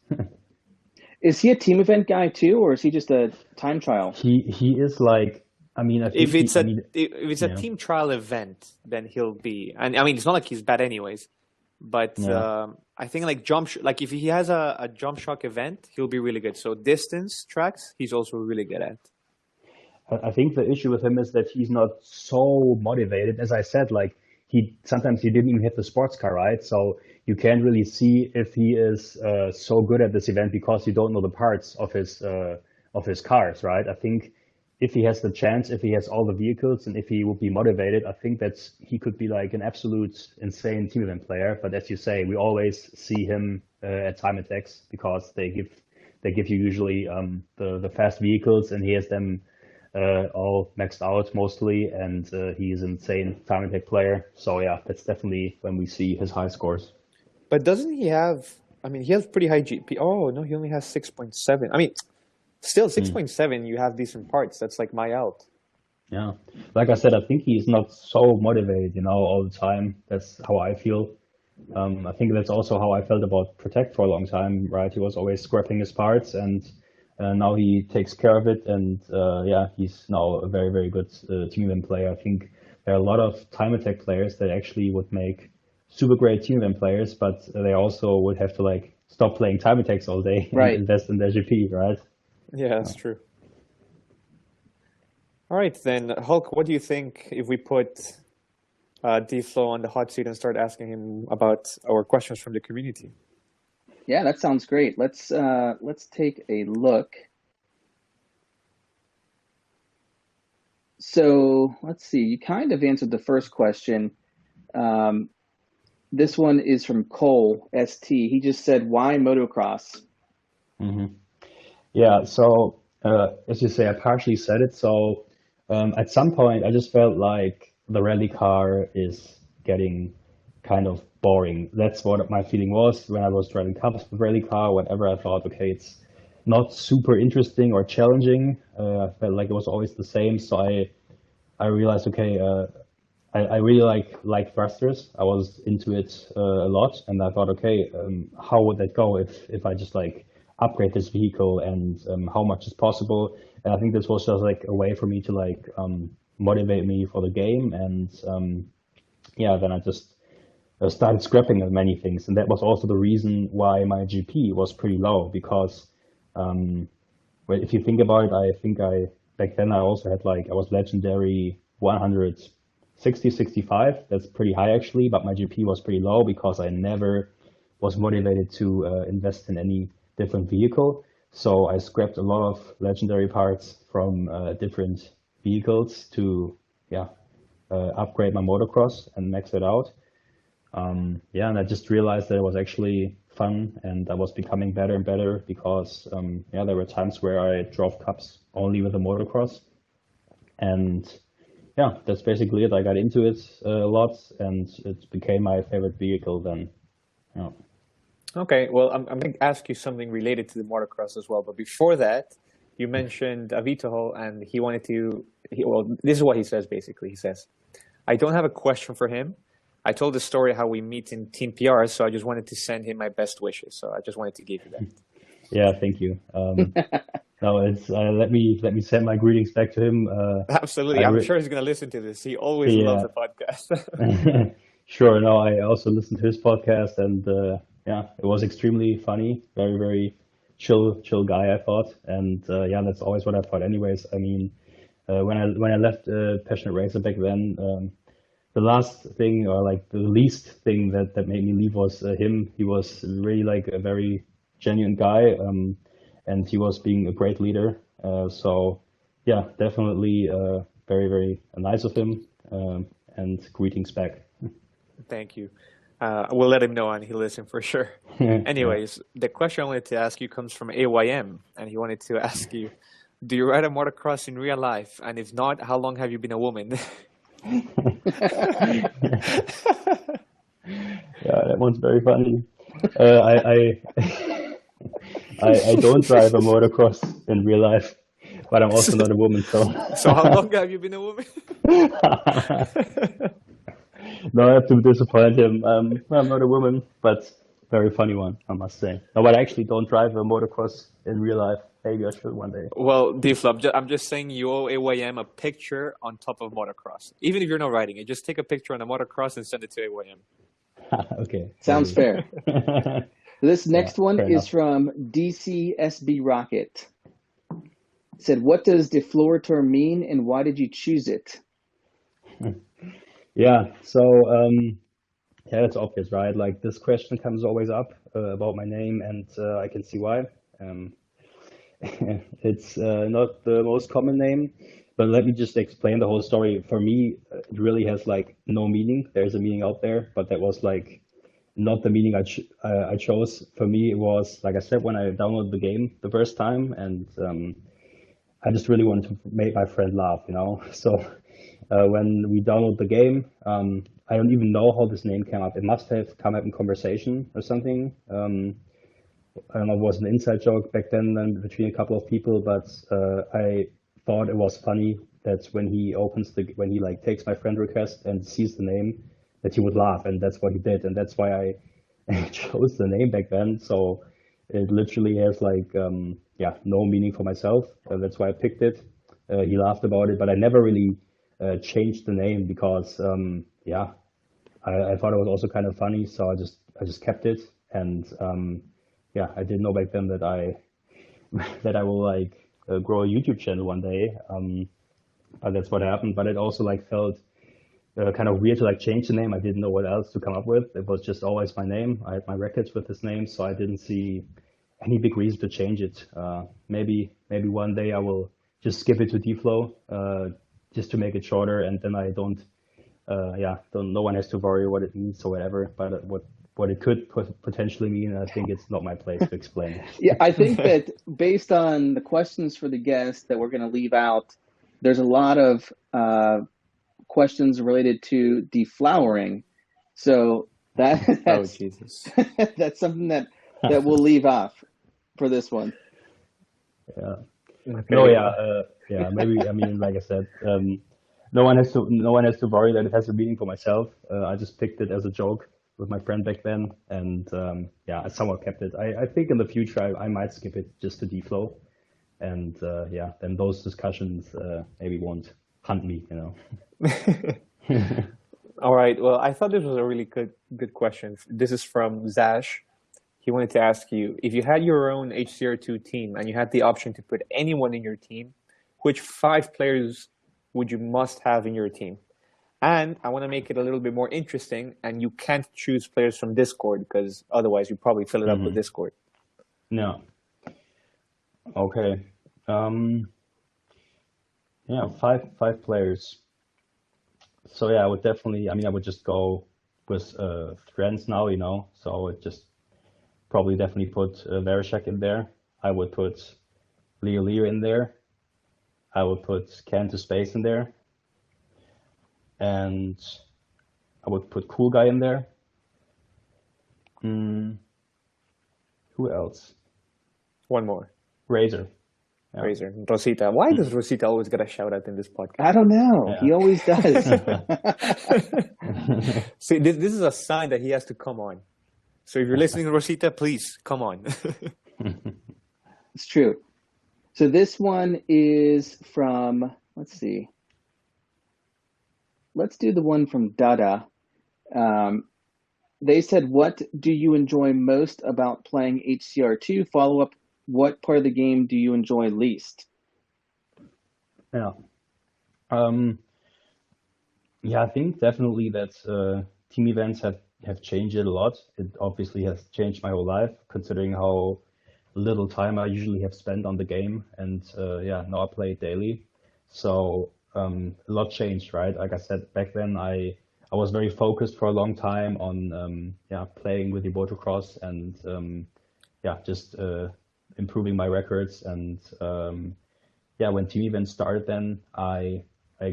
Is he a team event guy too, or is he just a time trial? He is like, I mean, I think If he, it's I a mean, if it's a yeah, team trial event, then he'll be. And I mean, it's not like he's bad anyways. But yeah. I think like like if he has a jump shock event, he'll be really good. So distance tracks, he's also really good at. I think the issue with him is that he's not so motivated. As I said, like he sometimes he didn't even have the sports car, right? So you can't really see if he is so good at this event because you don't know the parts of his cars, right? I think if he has the chance, if he has all the vehicles, and if he would be motivated, I think that's he could be like an absolute insane team event player. But as you say, we always see him at time attacks because they give you usually the fast vehicles, and he has them all maxed out mostly, and he's an insane time attack player. So yeah, that's definitely when we see his high scores. But doesn't he have? I mean, he has pretty high GP. Oh no, he only has 6.7. I mean, still Hmm. 6.7. You have decent parts. That's like my out. Yeah, like I said, I think he's not so motivated, all the time. That's how I feel. I think that's also how I felt about Protect for a long time, right? He was always scrapping his parts, and now he takes care of it. And yeah, he's now a very, very good team event player. I think there are a lot of time attack players that actually would make super great team event players, but they also would have to like stop playing time attacks all day and Right. invest in their GP, right? Yeah, that's true. All right, then, Hulk, what do you think if we put D-Flow on the hot seat and start asking him about our questions from the community? Yeah, that sounds great. Let's take a look. So let's see. You kind of answered the first question. Um, this one is from Cole ST. He just said, "Why motocross?" Hmm. Yeah, so as you say, I partially said it. So at some point, I just felt like the rally car is getting kind of boring. That's what my feeling was when I was driving cups with rally car. Whenever I thought, okay, it's not super interesting or challenging, I felt like it was always the same. So I realized, okay, I really like thrusters. I was into it a lot, and I thought, okay, how would that go if I just like upgrade this vehicle, and how much is possible? And I think this was just like a way for me to like motivate me for the game, and yeah, then I just started scrapping many things, and that was also the reason why my GP was pretty low because well, if you think about it, I think back then I also had like I was legendary 160, 65. That's pretty high actually, but my GP was pretty low because I never was motivated to invest in any different vehicle. So I scrapped a lot of legendary parts from different vehicles to yeah upgrade my motocross and max it out. Yeah, and I just realized that it was actually fun, and I was becoming better and better because yeah, there were times where I drove cups only with the motocross, and yeah, that's basically it. I got into it a lot, and it became my favorite vehicle then. Yeah. Okay, well, I'm going to ask you something related to the motocross as well. But before that, you mentioned Avitohol, and he wanted to. Well, this is what he says basically. He says, "I don't have a question for him. I told the story how we meet in Team PR, so I just wanted to send him my best wishes. So I just wanted to give you that." Yeah, thank you. No, it's let me send my greetings back to him. Absolutely, I'm sure he's going to listen to this. He always loves Yeah, the podcast. sure. No, I also listened to his podcast, and yeah, it was extremely funny. Very, very chill guy, I thought, and yeah, that's always what I thought. Anyways, I mean, when I left Passionate Racer back then, the last thing or like the least thing that made me leave was him. He was really like a very genuine guy, and he was being a great leader. So yeah, definitely very, very nice of him, and greetings back. Thank you. We'll let him know, and he'll listen for sure. Yeah. Anyways, the question I wanted to ask you comes from AYM, and he wanted to ask you, do you ride a motocross in real life? And if not, how long have you been a woman? Yeah, that one's very funny. I I don't drive a motocross in real life, but I'm also not a woman, so So how long have you been a woman? no, I have to disappoint him. I'm not a woman, but very funny one, I must say. No, but I actually don't drive a motocross in real life. Maybe I should one day. Well, Deflop, I'm just saying you owe AYM a picture on top of motocross. Even if you're not riding it, just take a picture on a motocross and send it to AYM. Okay. Sounds fair. This Yeah, next one fair is enough. from DCSB Rocket. It said, what does Deflorator mean and why did you choose it? Yeah, so yeah, it's obvious, right? Like this question comes always up about my name, and I can see why. Um, it's not the most common name, but let me just explain the whole story. For me, it really has like no meaning. There's a meaning out there, but that was like not the meaning I chose. For me, it was like I said when I downloaded the game the first time, and I just really wanted to make my friend laugh, you know. So when we download the game, I don't even know how this name came up. It must have come up in conversation or something. I don't know, it was an inside joke back then between a couple of people, but I thought it was funny that when he like takes my friend request and sees the name, that he would laugh, and that's what he did, and that's why I chose the name back then. So it literally has like yeah, no meaning for myself. That's why I picked it. He laughed about it, but I never really changed the name because yeah, I thought it was also kind of funny, so I just kept it, and yeah, I didn't know back then that I that I will like grow a YouTube channel one day. But that's what happened. But it also like felt kind of weird to like change the name. I didn't know what else to come up with. It was just always my name. I had my records with this name, so I didn't see any big reason to change it. Maybe one day I will just skip it to Deflow, just to make it shorter, and then I don't yeah, don't no one has to worry what it means or whatever. But what it could potentially mean, I think it's not my place to explain. Yeah, I think that based on the questions for the guest that we're going to leave out, there's a lot of questions related to deflowering. So Oh, that's Jesus. that's something that we'll leave off for this one. Yeah. Okay. No, yeah, yeah. Maybe I mean, like I said, no one has to worry that it has a meaning for myself. I just picked it as a joke with my friend back then, and yeah, I somewhat kept it. I think in the future I might skip it just to deflow, and yeah, then those discussions maybe won't hunt me, you know. All right. Well, I thought this was a really good question. This is from Zash. He wanted to ask you, if you had your own HCR2 team and you had the option to put anyone in your team, which 5 players would you must have in your team? And I want to make it a little bit more interesting, and you can't choose players from Discord because otherwise you probably fill it up with Discord. No. Okay. Yeah, five players. So yeah, I would definitely. I mean, I would just go with friends now, you know. So I would just probably definitely put Vereshek in there. I would put Leo in there. I would put Ken to Space in there, and I would put Cool Guy in there. Mm, who else? One more. Razor. Yeah. Razor. Rosita. Why does Rosita always get a shout out in this podcast? I don't know. Yeah. He always does. See, this is a sign that he has to come on. So if you're listening, Rosita, please come on. It's true. So this one is from, let's see. Let's do the one from Dada. They said, what do you enjoy most about playing HCR2? Follow up, what part of the game do you enjoy least? Yeah. Yeah, I think definitely that team events have changed it a lot. It obviously has changed my whole life, considering how little time I usually have spent on the game. And yeah, now I play it daily. So a lot changed, right? Like I said, back then I was very focused for a long time on yeah, playing with the motocross and yeah, just improving my records. And yeah, when team events started, then I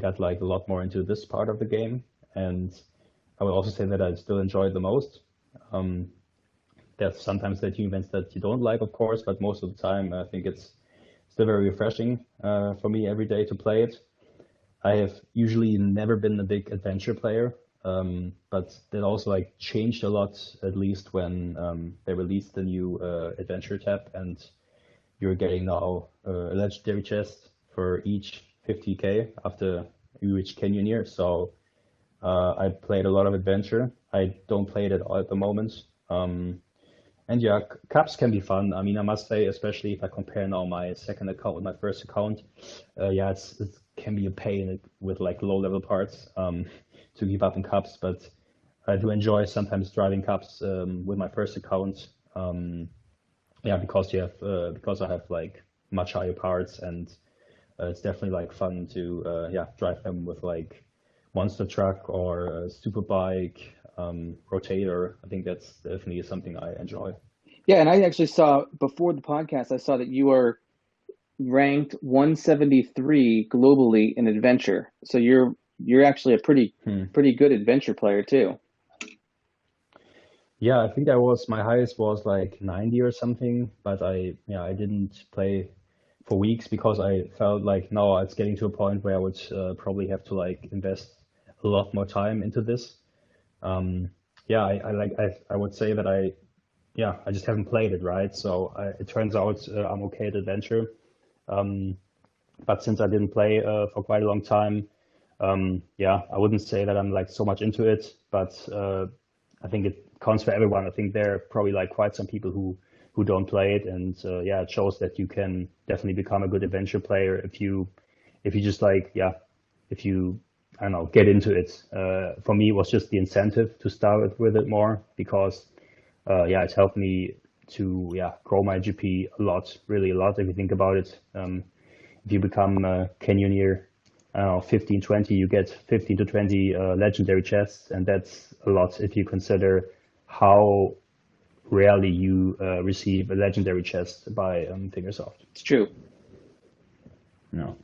got like a lot more into this part of the game, and I would also say that I still enjoy it the most. There's sometimes the team events that you don't like, of course, but most of the time I think it's still very refreshing for me every day to play it. I have usually never been a big adventure player, but that also like changed a lot, at least when they released the new adventure tab, and you're getting now a legendary chest for each 50k after you reach Canyoneer. So I played a lot of adventure. I don't play it at all at the moment. And yeah, cups can be fun. I mean, I must say, especially if I compare now my second account with my first account, yeah, it can be a pain with like low level parts to keep up in cups. But I do enjoy sometimes driving cups with my first account. Yeah, because because I have like much higher parts, and it's definitely like fun to yeah, drive them with like monster truck or a super bike, rotator. I think that's definitely something I enjoy. Yeah, and I actually saw before the podcast, I saw that you are ranked 173 globally in adventure. So you're actually a pretty good adventure player too. Yeah, I think my highest was like 90 or something, but I didn't play for weeks because I felt like no, it's getting to a point where I would probably have to like invest a lot more time into this. Yeah, I would say that I just haven't played it, right? So it turns out I'm okay at adventure. But since I didn't play for quite a long time, yeah, I wouldn't say that I'm like so much into it, but I think it counts for everyone. I think there are probably like quite some people who don't play it, and yeah, it shows that you can definitely become a good adventure player if you just like if you, I don't know, get into it. For me, it was just the incentive to start with it more because yeah, it helped me to grow my GP a lot, really a lot if you think about it. If you become a Canyoneer, I don't know, 15, 20, you get 15 to 20 legendary chests, and that's a lot if you consider how rarely you receive a legendary chest by Fingersoft. It's true. No.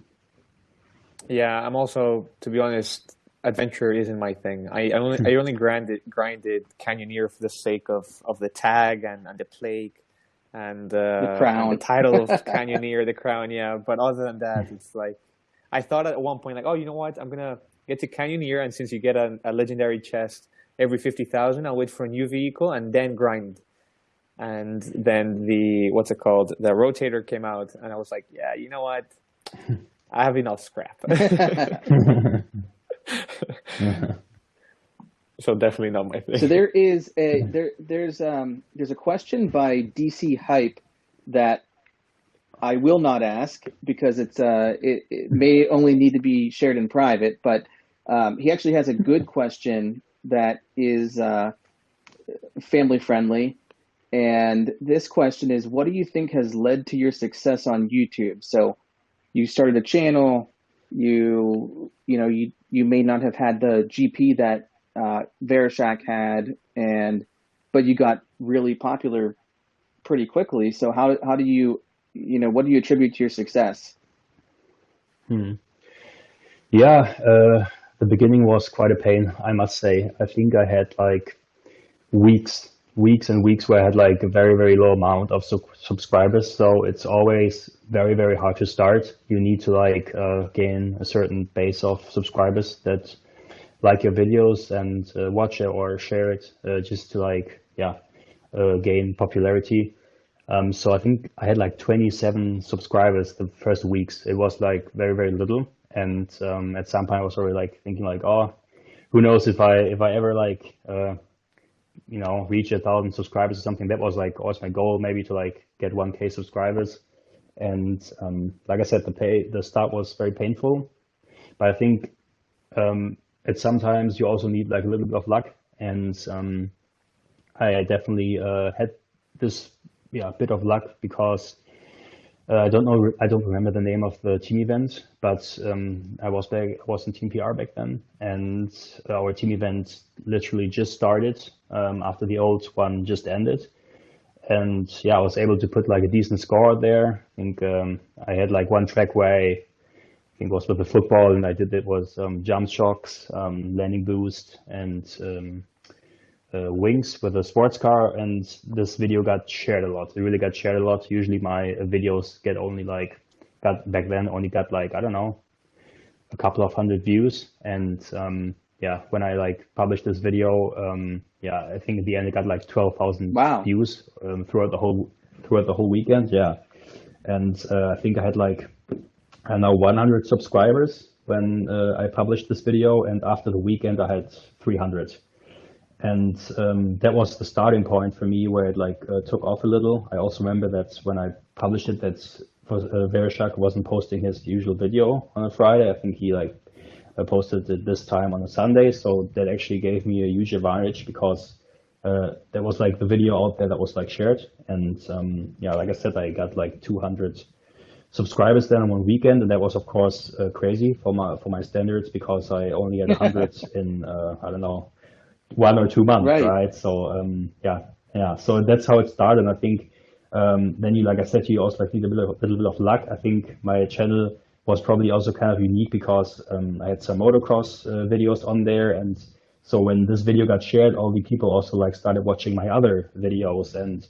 Yeah, I'm also, to be honest, adventure isn't my thing. I only grinded Canyoneer for the sake of the tag and the plague and The crown. and the title of Canyoneer, the crown. Yeah, but other than that, it's like I thought at one point like, oh, you know what? I'm gonna get to Canyoneer, and since you get a legendary chest every 50,000, I'll wait for a new vehicle and then grind. And then the what's it called? The rotator came out, and I was like, yeah, you know what? I have enough scrap. So definitely not my thing. So there's a question by DC Hype that I will not ask because it may only need to be shared in private, but he actually has a good question that is family friendly. And this question is, what do you think has led to your success on YouTube? So you started a channel, you may not have had the GP that Vereshak had, but you got really popular pretty quickly. So how do you, what do you attribute to your success? Yeah, the beginning was quite a pain, I must say. I think I had like weeks and weeks where I had like a very, very low amount of subscribers. So it's always very, very hard to start. You need to like gain a certain base of subscribers that like your videos and watch it or share it just to like, gain popularity. So I think I had like 27 subscribers the first weeks. It was like very, very little. And at some point I was already like thinking like, oh, who knows if I ever like, reach 1,000 subscribers or something. That was like always my goal, maybe to like get 1K subscribers. And like I said, the start was very painful, but I think sometimes you also need like a little bit of luck. And I definitely had this bit of luck because I don't remember the name of the team event, but I was in Team PR back then, and our team event literally just started after the old one just ended. And I was able to put like a decent score out there. I think I had like one track where I think it was with the football, and I did it was jump shocks, landing boost, and wings with a sports car, and this video got shared a lot. It really got shared a lot. Usually my videos back then only got like, I don't know, a couple of hundred views. And when I like published this video, I think at the end it got like 12,000 views throughout the whole weekend. Yeah. And I think I had like, I don't know, 100 subscribers when I published this video, and after the weekend I had 300. And that was the starting point for me where it like took off a little. I also remember that when I published it, that Vereshak wasn't posting his usual video on a Friday. I think he like posted it this time on a Sunday. So that actually gave me a huge advantage because there was like the video out there that was like shared. And like I said, I got like 200 subscribers then on one weekend, and that was of course crazy for my standards because I only had 100 in I don't know, 1 or 2 months, right? So so that's how it started. And I think then like I said, you also like need a little bit of luck. I think my channel was probably also kind of unique because I had some motocross videos on there, and so when this video got shared, all the people also like started watching my other videos. And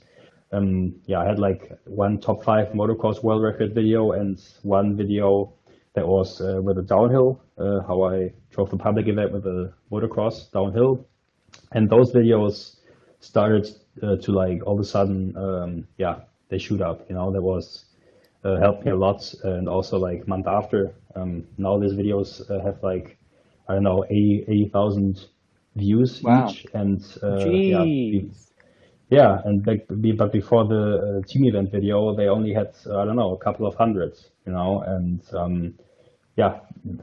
I had like one top 5 motocross world record video and one video that was with a downhill, how I drove the public event with a motocross downhill. And those videos started to like all of a sudden, they shoot up. That was helped me a lot. And also like month after, now these videos have like, I don't know, 80,000 views each. And but before the team event video, they only had I don't know, a couple of hundreds. And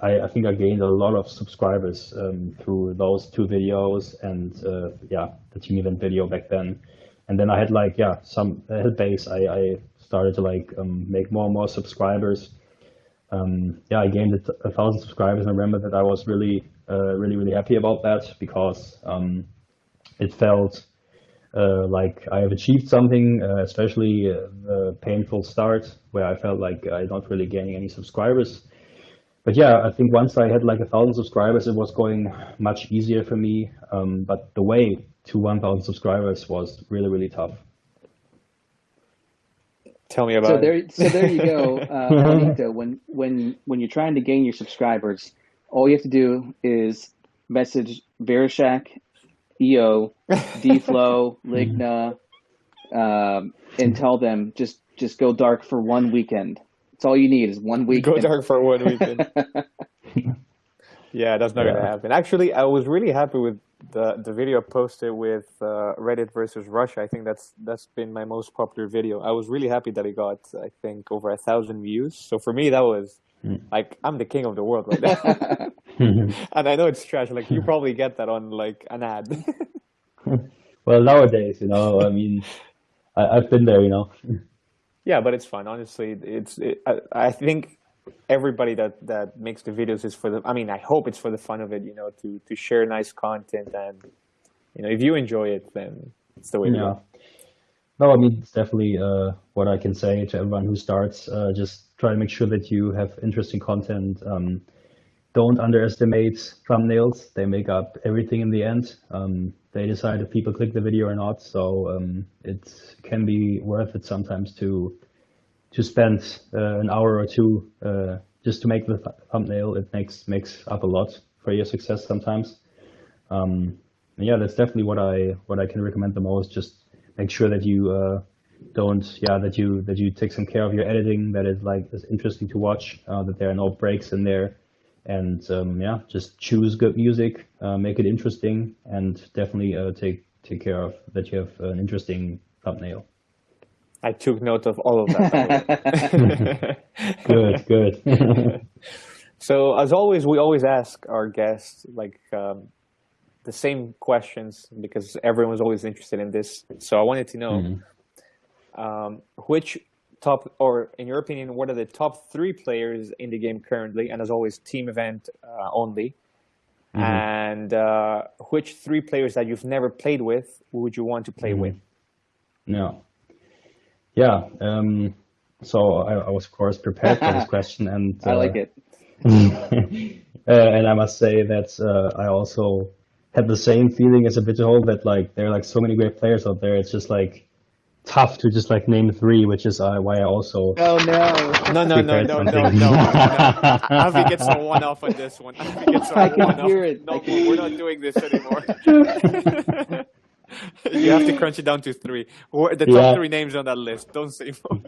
I think I gained a lot of subscribers through those 2 videos and the team event video back then. And then I had like some base. I started to like make more and more subscribers. I gained 1,000 subscribers. And I remember that I was really happy about that because it felt like I have achieved something, especially the painful start where I felt like I not really gaining any subscribers. But I think once I had like 1,000 subscribers, it was going much easier for me. But the way to 1,000 subscribers was really, really tough. Tell me about it. So there you go, Juanito. When you're trying to gain your subscribers, all you have to do is message Verishak, EO, Deflo, Ligna, and tell them just go dark for one weekend. That's all you need is one weekend. Go dark for one weekend. Yeah, that's not gonna happen. Actually, I was really happy with the video I posted with Reddit versus Russia. I think that's been my most popular video. I was really happy that it got, I think, over 1,000 views. So for me, that was like, I'm the king of the world right now. And I know it's trash. Like, you probably get that on like an ad. Well, nowadays, I mean, I've been there, Yeah, but it's fun. Honestly, I think everybody that makes the videos is for the, I mean, I hope it's for the fun of it, to share nice content, and if you enjoy it, then it's the way to go. No, I mean, it's definitely what I can say to everyone who starts. Just try to make sure that you have interesting content. Don't underestimate thumbnails. They make up everything in the end. They decide if people click the video or not. So it can be worth it sometimes to spend an hour or two just to make the thumbnail. It makes up a lot for your success sometimes. Yeah, that's definitely what I can recommend the most. Just make sure that you that you take some care of your editing, that it is interesting to watch, that there are no breaks in there, and just choose good music, make it interesting, and definitely take care of that you have an interesting thumbnail. I took note of all of that. Good. So as always, we always ask our guests the same questions, because everyone's always interested in this. So I wanted to know which top, or in your opinion, what are the top 3 players in the game currently? And as always, team event only. And which 3 players that you've never played with would you want to play with? Yeah. So I was, of course, prepared for this question, and I like it. And I must say that I also had the same feeling as a Bitterhole, that there are so many great players out there. It's just tough to just name 3, which is why I also. Oh no. Avi gets a one-off on this one. Avi gets a I can one-off. hear it. No more. We're not doing this anymore. You have to crunch it down to 3. Or the top 3 names on that list. Don't say more.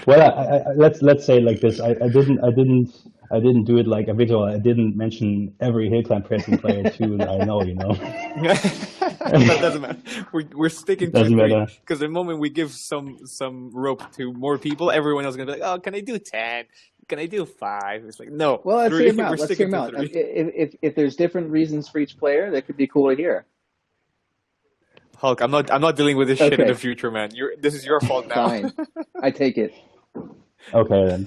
Well, let's say it like this. I didn't do it like a video. I didn't mention every hill climb pressing player too that I know. That doesn't matter. We're sticking to 3, because the moment we give some rope to more people, everyone else is gonna be like, oh, can I do 10? Can I do 5? It's like, no. Well, let's 3. hear them out. We're Let's sticking hear them to out. 3. If there's different reasons for each player, that could be cool to hear. Hulk, I'm not dealing with this shit in the future, man. This is your fault now. Fine. I take it. Okay then.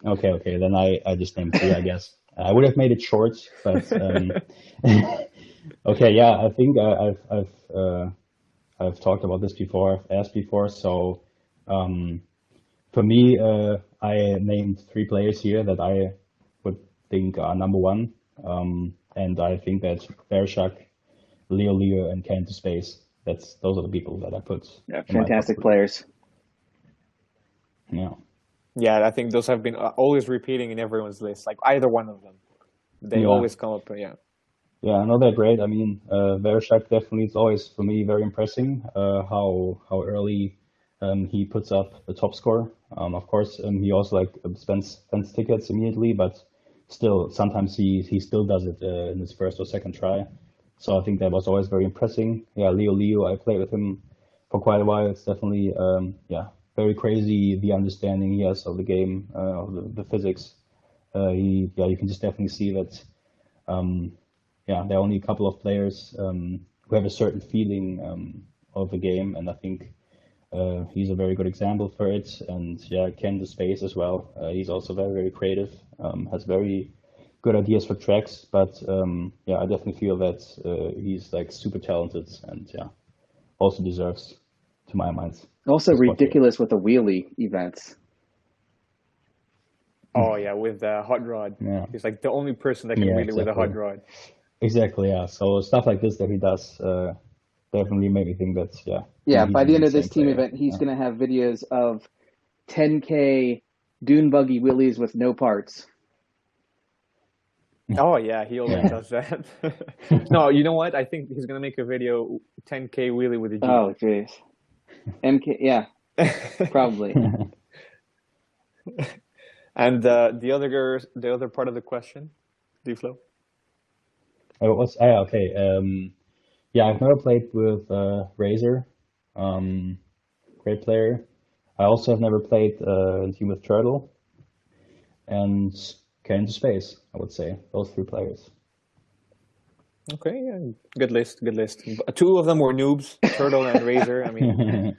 Okay. Then I just named 3, I guess. I would have made it short, but okay. Yeah, I think I've talked about this before. I've asked before. So for me, I named 3 players here that I would think are number 1, and I think that's Verishak, Leo, and Can to Space. Those are the people that I put. Yeah, fantastic players. Yeah, I think those have been always repeating in everyone's list. Either one of them, they always come up. Yeah, no, they're great. I mean, Verishak definitely is always, for me, very impressing. How early he puts up the top score. Of course, he also spends tickets immediately, but still, sometimes he still does it in his first or second try. So I think that was always very impressive. Yeah, Leo, I played with him for quite a while. It's definitely, very crazy, the understanding he has of the game, of the physics. You can just definitely see that, there are only a couple of players who have a certain feeling of the game, and I think he's a very good example for it. And Ken the Space as well. He's also very, very creative, has very good ideas for tracks, but I definitely feel that he's super talented, and also deserves, to my mind. Also ridiculous with the wheelie events. Oh yeah, with the hot rod. Yeah. He's the only person that can wheelie with a hot rod. Exactly, yeah. So stuff like this that he does, definitely made me think that, yeah. Yeah, he's by the gonna end be of the this same team player. event, he's Yeah. going to have videos of 10K dune buggy wheelies with no parts. Oh yeah, he always Yeah. does that. No, you know what? I think he's gonna make a video 10K wheelie with a Jeep. Oh, jeez. MK, yeah, probably. And the other part of the question, D-Flow? Oh, okay. Yeah, I've never played with Razor. Great player. I also have never played a team with Turtle and Into Space, I would say. Those three players. Okay, yeah, good list, good list. Two of them were noobs, Turtle and Razor. I mean,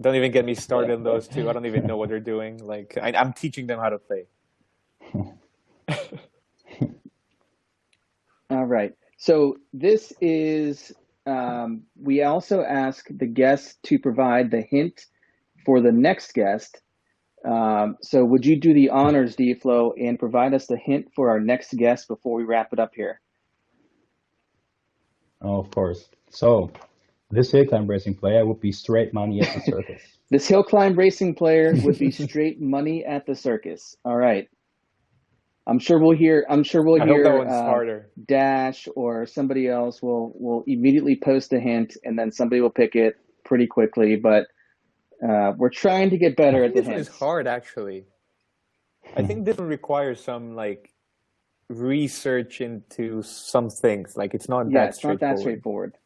don't even get me started on those two. I don't even know what they're doing. Like, I'm teaching them how to play. All right. So this is, we also ask the guest to provide the hint for the next guest. So would you do the honors, D-Flow, and provide us the hint for our next guest before we wrap it up here? Oh, of course. So, this hill climb racing player would be straight money at the circus. This hill climb racing player would be straight money at the circus. All right. I'm sure we'll hear. I hope that one's harder. Dash or somebody else will immediately post a hint, and then somebody will pick it pretty quickly. But we're trying to get better at the This one is hints. hard, actually. I think this one requires some like research into some things. Like it's not Yeah, that it's not that straightforward.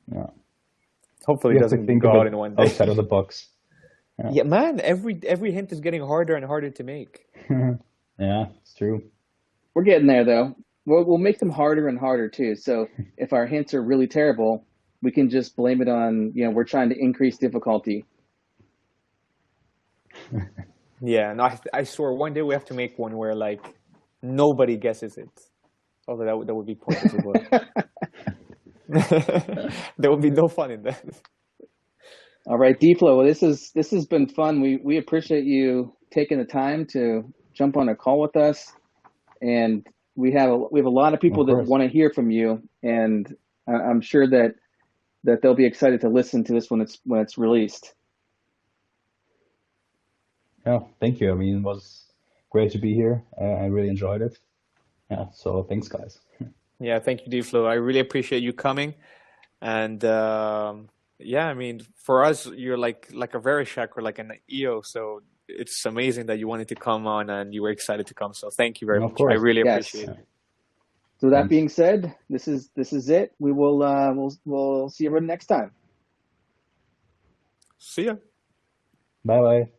Yeah. Hopefully, You it have to doesn't think go a out bit in one day. outside of the box. Yeah. Yeah, man, every hint is getting harder and harder to make. Yeah, it's true. We're getting there, though. We'll make them harder and harder too. So if our hints are really terrible, we can just blame it on, we're trying to increase difficulty. Yeah, no, I swear one day we have to make one where like nobody guesses it. Although that would be pointless as well. There would be no fun in that. All right, D-Flow, well, this has been fun. We appreciate you taking the time to jump on a call with us, and we have a lot of people that want to hear from you, and I'm sure that they'll be excited to listen to this when it's released. Yeah, thank you. I mean, it was great to be here. I really enjoyed it. Yeah, so thanks, guys. Yeah, thank you, D-Flow. I really appreciate you coming, and yeah, I mean, for us, you're like a Vereshak or like an EO, so it's amazing that you wanted to come on and you were excited to come. So thank you very much. I really appreciate it. So that being said, this is it. We will we'll see you next time. See ya. Bye bye.